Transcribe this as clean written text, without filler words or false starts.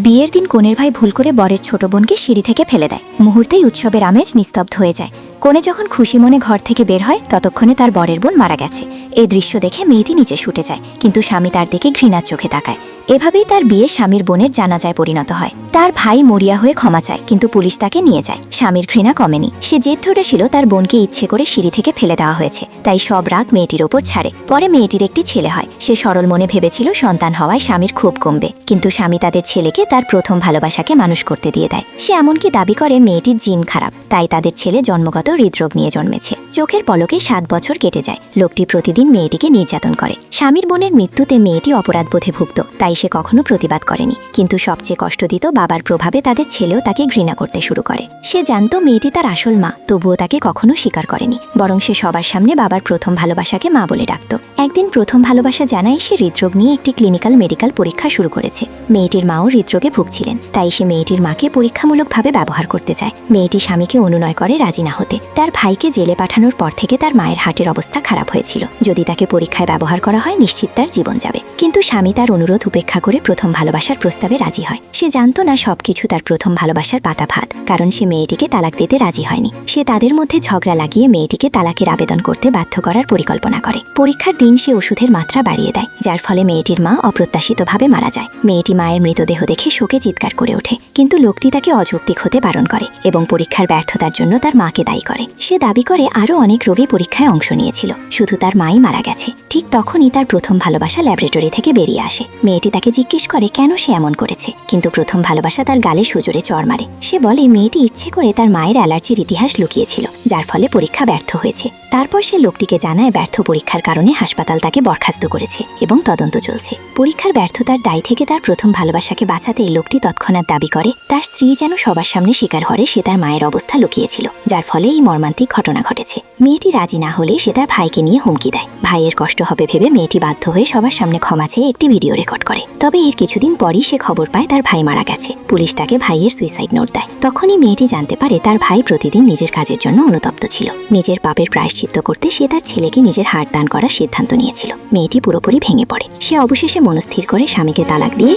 বিয়ের দিন কনের ভাই ভুল করে বরের ছোট বোনকে সিঁড়ি থেকে ফেলে দেয়। মুহূর্তেই উৎসবের আমেজ নিস্তব্ধ হয়ে যায়। কনে যখন খুশি মনে ঘর থেকে বের হয় ততক্ষণে তার বরের বোন মারা গেছে। এই দৃশ্য দেখে মেয়েটি নিচে ছুটে যায়, কিন্তু স্বামী তার দিকে ঘৃণার চোখে তাকায়। এভাবেই তার বিয়ে স্বামীর বোনের জানাজায় পরিণত হয়। তার ভাই মরিয়া হয়ে ক্ষমা চায়, কিন্তু পুলিশ তাকে নিয়ে যায়। স্বামীর ঘৃণা কমেনি। সে জেদ ধরেছিল তার বোনকে ইচ্ছে করে সিঁড়ি থেকে ফেলে দেওয়া হয়েছে, তাই সব রাগ মেয়েটির ওপর ছাড়ে। পরে মেয়েটির একটি ছেলে হয়। সে সরল মনে ভেবেছিল সন্তান হওয়ায় স্বামীর খুব কমবে, কিন্তু স্বামী তাদের ছেলেকে তার প্রথম ভালোবাসাকে মানুষ করতে দিয়ে দেয়। সে এমনকি দাবি করে মেয়েটির জিন খারাপ, তাই তাদের ছেলে জন্মগত হৃদরোগ নিয়ে জন্মেছে। চোখের পলকে 7 বছর কেটে যায়। লোকটি প্রতিদিন মেয়েটিকে নির্যাতন করে। স্বামীর বোনের মৃত্যুতে মেয়েটি অপরাধবোধে ভুগত, তাই সে কখনো প্রতিবাদ করেনি। কিন্তু সবচেয়ে কষ্ট দিত বাবার প্রভাবে তাদের ছেলেও তাকে ঘৃণা করতে শুরু করে। সে জানত মেয়েটি তার আসল মা, তবুও তাকে কখনো স্বীকার করেনি। বরং সে সবার সামনে বাবার প্রথম ভালোবাসাকে মা বলে ডাকত। একদিন প্রথম ভালোবাসা জানায় সে হৃদরোগ নিয়ে একটি ক্লিনিক্যাল মেডিকেল পরীক্ষা শুরু করেছে। মেয়েটির মাও হৃদরোগে ভুগছিলেন, তাই সে মেয়েটির মাকে পরীক্ষামূলকভাবে ব্যবহার করতে চায়। মেয়েটি স্বামীকে অনুনয় করে রাজি না হতে। তার ভাইকে জেলে পাঠানোর পর থেকে তার মায়ের হার্টের অবস্থা খারাপ হয়েছিল। যদি তাকে পরীক্ষায় ব্যবহার করা হয় নিশ্চিত তার জীবন যাবে। কিন্তু স্বামী তার অনুরোধ উপেক্ষা করে প্রথম ভালোবাসার প্রস্তাবে রাজি হয়। সে জানত না সবকিছু তার প্রথম ভালোবাসার পাতা ভাত, কারণ সে মেয়েটিকে তালাক দিতে রাজি হয়নি। সে তাদের মধ্যে ঝগড়া লাগিয়ে মেয়েটিকে তালাকের আবেদন করতে বাধ্য করার পরিকল্পনা করে। পরীক্ষার দিন সে ওষুধের মাত্রা বাড়িয়ে দেয়, যার ফলে মেয়েটির মা অপ্রত্যাশিতভাবে মারা যায়। মেয়েটি মায়ের মৃতদেহ দেখে শোকে চিৎকার করে ওঠে, কিন্তু লোকটি তাকে অযৌক্তিক হতে বারণ করে এবং পরীক্ষার ব্যর্থতার জন্য তার মাকে দায়ী করে। সে দাবি করে আরও অনেক রোগী পরীক্ষায় অংশ নিয়েছিল, শুধু তার মাই মারা গেছে। ঠিক তখনই তার প্রথম ভালোবাসা ল্যাবরেটরি থেকে বেরিয়ে আসে। মেয়েটি তাকে জিজ্ঞেস করে কেন সে এমন করেছে, কিন্তু প্রথম ভালোবাসা তার গালে সুজোরে চড় মারে। সে বলে মেয়েটি ইচ্ছে করে তার মায়ের অ্যালার্জির ইতিহাস লুকিয়েছিল, যার ফলে পরীক্ষা ব্যর্থ হয়েছে। তারপর সে লোকটিকে জানায় ব্যর্থ পরীক্ষার কারণে হাসপাতাল তাকে বরখাস্ত করেছে এবং তদন্ত চলছে। পরীক্ষার ব্যর্থতার দায় থেকে তার প্রথম ভালোবাসাকে বাঁচাতে লোকটি তৎক্ষণাৎ দাবি করে তার স্ত্রী যেন সবার সামনে স্বীকার করে সে তার মায়ের অবস্থা লুকিয়েছিল, যার ফলে এই মর্মান্তিক ঘটনা ঘটেছে। মেয়েটি রাজি না হলে সে তার ভাইকে নিয়ে হুমকি দেয়। ভাইয়ের কষ্ট হবে ভেবে মেয়েটি বাধ্য হয়ে সবার সামনে ক্ষমা চেয়ে একটি ভিডিও রেকর্ড করে। তবে এর কিছুদিন পরই সে খবর পায় তার ভাই মারা গেছে। পুলিশ তাকে ভাইয়ের সুইসাইড নোট দেয়। তখনই মেয়েটি জানতে পারে তার ভাই প্রতিদিন নিজের কাজের জন্য অনুতপ্ত ছিল। নিজের পাপের প্রায়শ্চিত্ত করতে সে তার ছেলেকে নিজের হার্ট দান করার সিদ্ধান্ত নিয়েছিল। মেয়েটি পুরোপুরি ভেঙে পড়ে। সে অবশেষে মনস্থির করে স্বামীকে তালাক দিয়ে